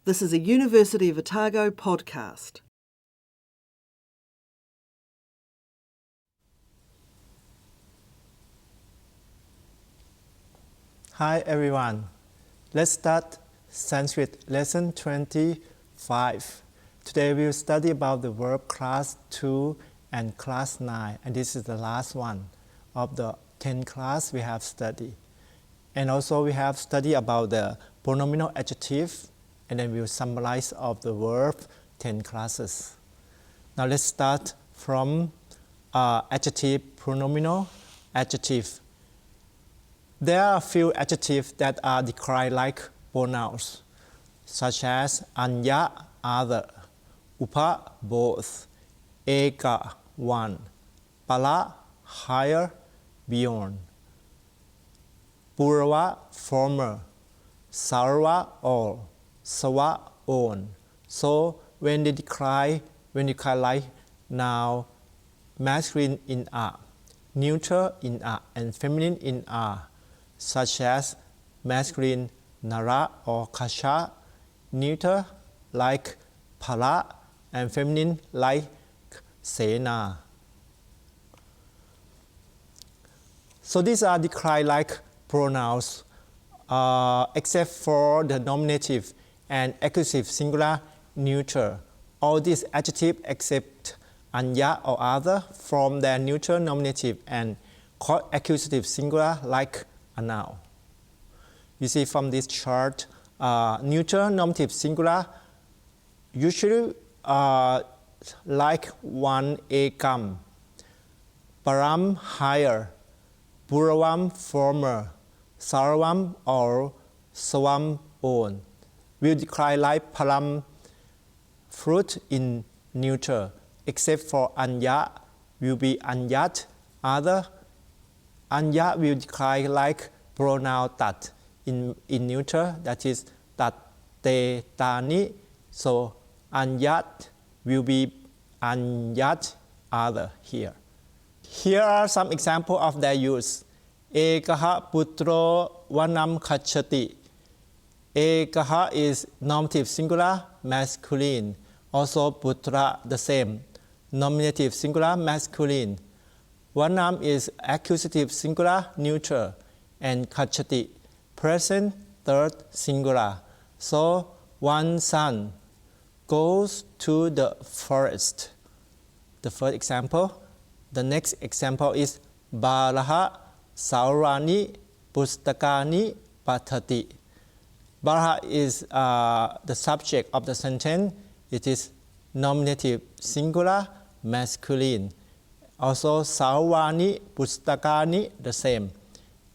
This is a University of Otago podcast. Hi everyone. Let's start Sanskrit lesson 25. Today we'll study about the verb class 2 and class 9, and this is the last one of the 10 class we have studied. And also we have studied about the pronominal adjective, and then we'll summarize of the verb 10 classes. Now let's start from adjective, pronominal adjective. There are a few adjectives that are declined like pronouns, such as anya, other, upa, both, eka, one, pala, higher, beyond, purva, former, sarva, all, sava, own. So when they decline like now, masculine in a, neutral in a, and feminine in a, such as masculine nara or kasha, neuter like pala, and feminine like sena. So these are declined like pronouns, except for the nominative and accusative singular neuter. All these adjectives except anya or other from their neutral nominative and accusative singular like a noun. You see from this chart, neutral nominative singular usually like one ekam, param higher, puravam former, sarvam or svam own. Will decline like param fruit in neuter, except for anya will be anyat, other. Anya will decline like pronoun tat in neuter, that is tat, te, tani. So anyat will be anyat, other here. Here are some examples of their use. Ekaha putro vanam kachati. Ekaha is nominative singular, masculine. Also putra, the same. Nominative singular, masculine. Vanam is accusative singular, neuter. And kachati, present, third, singular. So one son goes to the forest. The first example. The next example is balaha saurani pustakani patati. Balaha is the subject of the sentence. It is nominative singular, masculine. Also saurani pustakani, the same.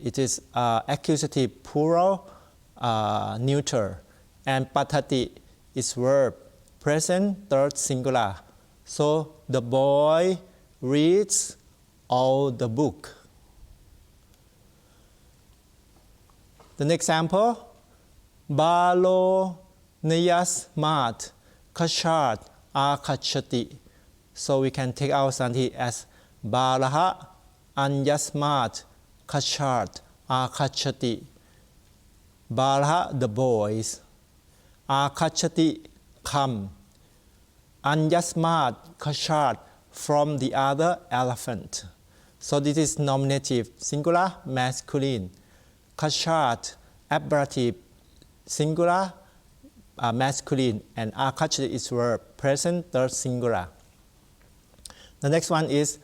It is accusative plural, neuter. And patati is verb, present, third, singular. So the boy reads all the book. The next example, balo niyasmat kashat akachati. So we can take our sandhi as balaha anyasmat kashat akachati. Balaha, the boys. Akachati, come. Anyasmat kashat, from the other elephant. So this is nominative singular, masculine. Kashat, ablative singular, masculine. And akachati is verb, present, third, singular. The next one is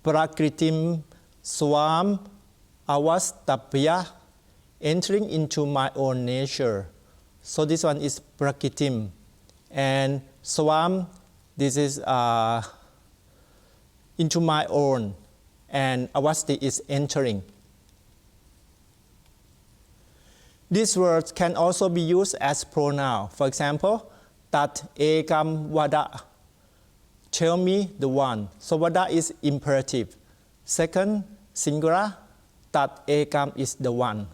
prakritim swam avastapya, entering into my own nature. So this one is prakritim. And swam, this is into my own. And avasti is entering. These words can also be used as pronoun. For example, tat ekam vada. Tell me the one. So vada is imperative. Second, singular, tat ekam is the one.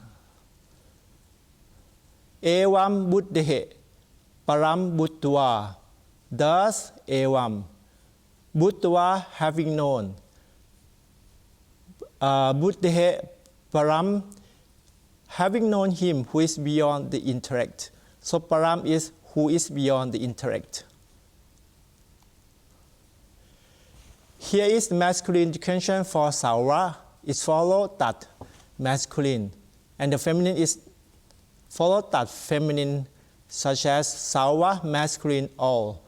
Evam buddhe, param buddhva. Thus evam. Buddhva, having known. Buddhe param, having known him who is beyond the intellect. So param is who is beyond the intellect. Here is the masculine declension for sawa. It follows that masculine. And the feminine is follow that feminine, such as sawa, masculine, all.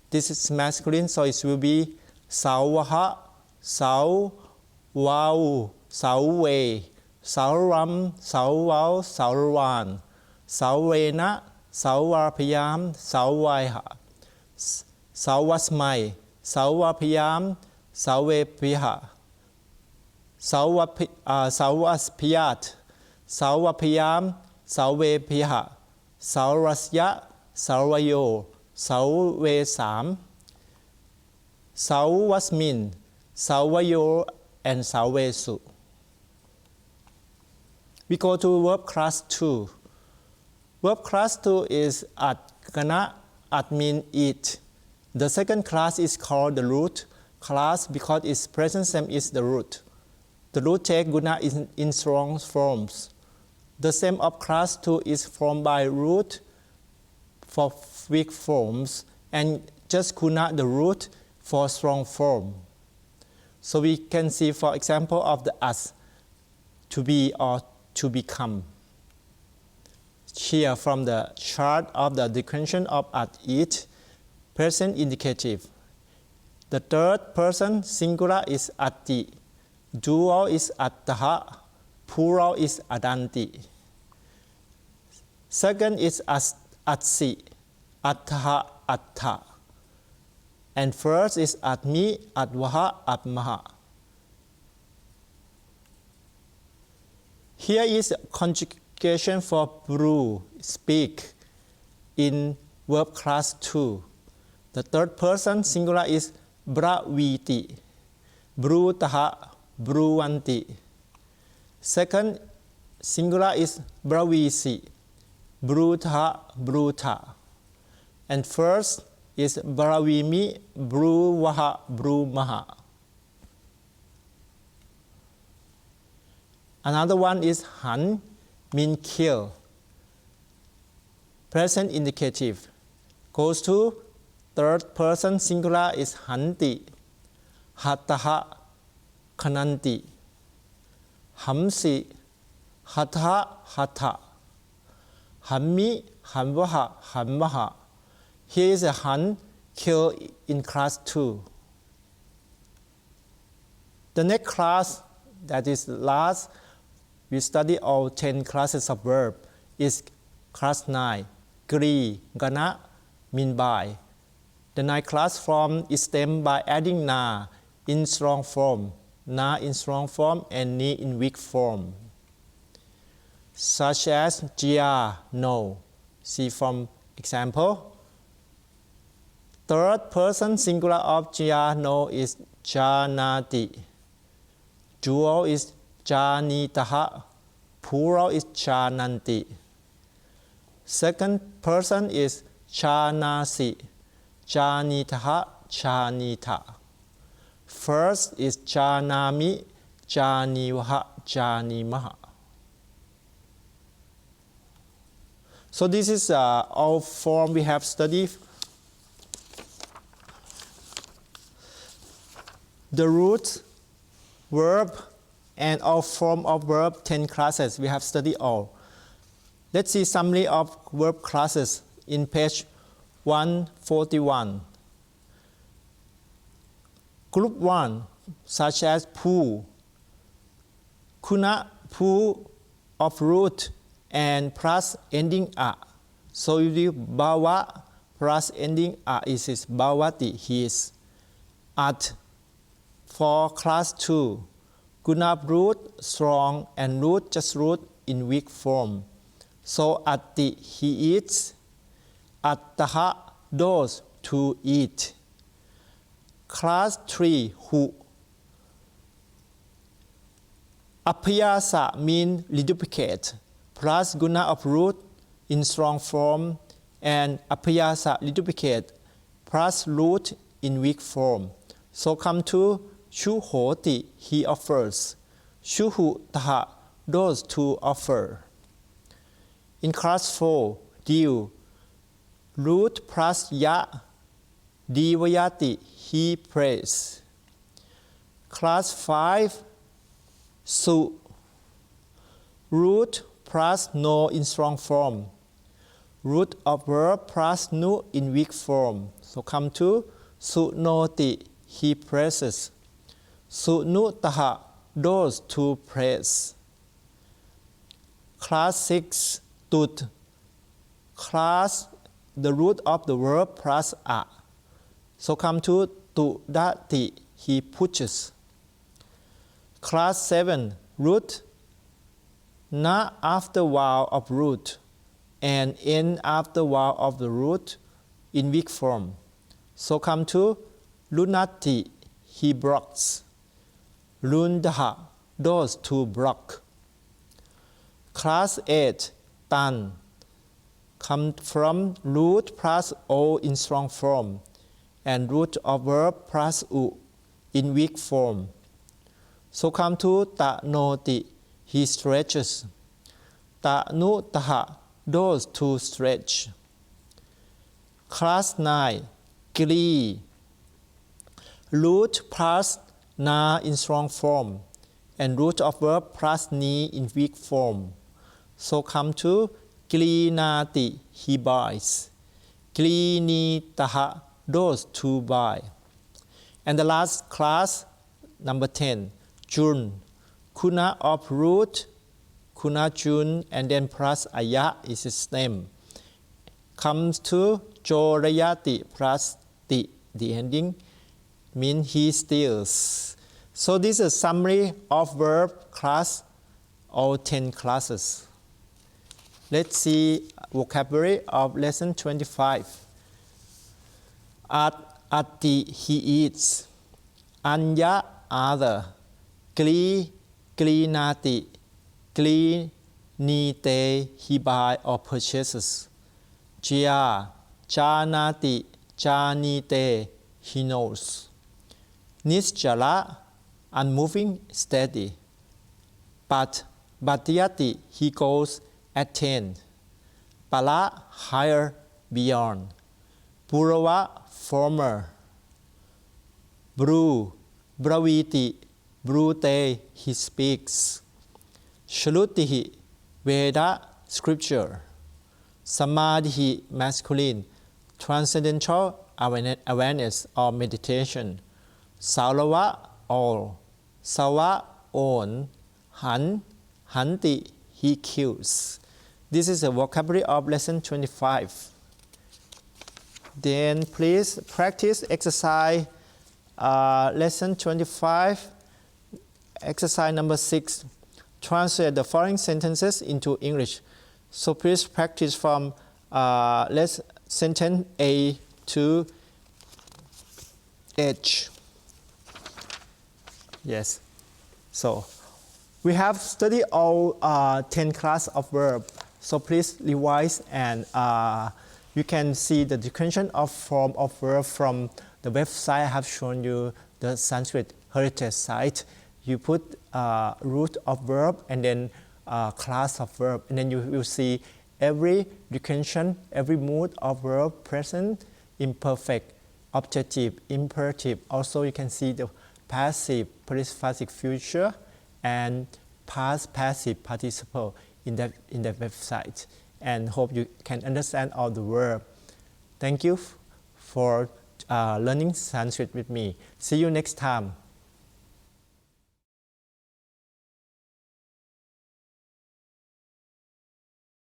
This is masculine, so it will be sawaha, sau, wau, sauwe, sauram, sauwau, sauwan, saurena, sauwarpayam, sauwaiha, sauwasmai, sauwarpayam, sauwepiha, sauwaspiyat, sauwapayam, sauwepiha, saurasya, saurvayo, saurvesam, saurvasmin, saurvayo, and saurvesu. We go to verb class 2. Verb class 2 is at gana, at mean eat. The second class is called the root class because its present stem is the root. The root take guna in strong forms. The stem of class 2 is formed by root for weak forms and just guna the root for strong form. So we can see, for example, of the as, to be or to become. Here from the chart of the declension of at eat, present indicative. The third person singular is atti, dual is attaha, plural is adanti. Second is atsi, attaha, atta. And first is atmi, atvaha, atmaha. Here is conjugation for brew, speak, in verb class 2. The third person singular is braviti, brutaha, bruvanti. Second singular is bravisi, brutaha, bruta. And first is bravimi, bruvaha, brumaha. Another one is han, mean kill. Present indicative goes to third person singular is hanti, hataha, kananti, hamsi, hataha, hata, hammi, hamvaha, hamvaha. Here is a han, kill in class 2. The next class, that is last, we study all 10 classes of verb, is class 9, gri, gana, mean by. The 9 class form is stemmed by adding na in strong form, na in strong form, and ni in weak form. Such as jia, no. See from example. Third person singular of jia, no is janati. Dual is janitaha. Plural is jananti. Second person is janasi. Janitaha, janita. First is janami, janivaha, janimaha. So this is all form we have studied. The root, verb, and all form of verb, 10 classes, we have studied all. Let's see summary of verb classes in page 141. Group 1, such as pu, kuna, pu of root and plus ending a. So you do bawa plus ending a is bawati, his. At for class 2, guna root strong and root just root in weak form. So atti, he eats. Attaha, those to eat. Class 3, who. Apyasa mean reduplicate, plus guna of root in strong form, and apyasa reduplicate, plus root in weak form. So come to shuhoti, he offers. Shuhu taha, those to offer. In class 4, deal. Root plus ya, divayati, he prays. Class 5, su. Root plus no in strong form. Root of verb plus nu in weak form. So come to sunoti, he praises. Sunutaha, those to praise. Class 6, tut. Class, the root of the verb plus a. So come to tudati, he pushes. Class 7, root, na after vowel of root, and n after vowel of the root in weak form. So come to lunati, he blocks. Lundaha, those to block. Class 8, tan. Come from root plus o in strong form, and root of verb plus u in weak form. So come to tanoti, he stretches. Tanutaha, those to stretch. Class 9, glee. Root plus na in strong form, and root of verb plus ni in weak form. So come to glinati, he buys. Glinitaha, those to buy. And the last class, number 10, jun. Kuna of root, kuna jun, and then plus aya is his name. Comes to jorayati plus the ending, means he steals. So this is a summary of verb class, all 10 classes. Let's see vocabulary of lesson 25. Ati, he eats. Anya, other. Gli, glinati. Glinite, he buy or purchases. Jia, janati, janite, he knows. Nisjala, unmoving, steady. Bhatyati, he goes, attain. Pala, higher, beyond. Purava, former. Bru, braviti, brute, he speaks. Shrutihi, Veda, scripture. Samadhi, masculine, transcendental awareness or meditation. Salava, all. Sawa, own. Hanti, he kills. This is a vocabulary of lesson 25. Then please practice exercise lesson 25, exercise number 6. Translate the following sentences into English. So please practice from sentence A to H. Yes. So we have studied all 10 classes of verb. So please revise, and you can see the declension of form of verb from the website. I have shown you the Sanskrit heritage site. You put root of verb and then class of verb, and then you will see every declension, every mood of verb present, imperfect, objective, imperative. Also, you can see the passive, participative future, and past passive participle in that website. And hope you can understand all the verb. Thank you for learning Sanskrit with me. See you next time.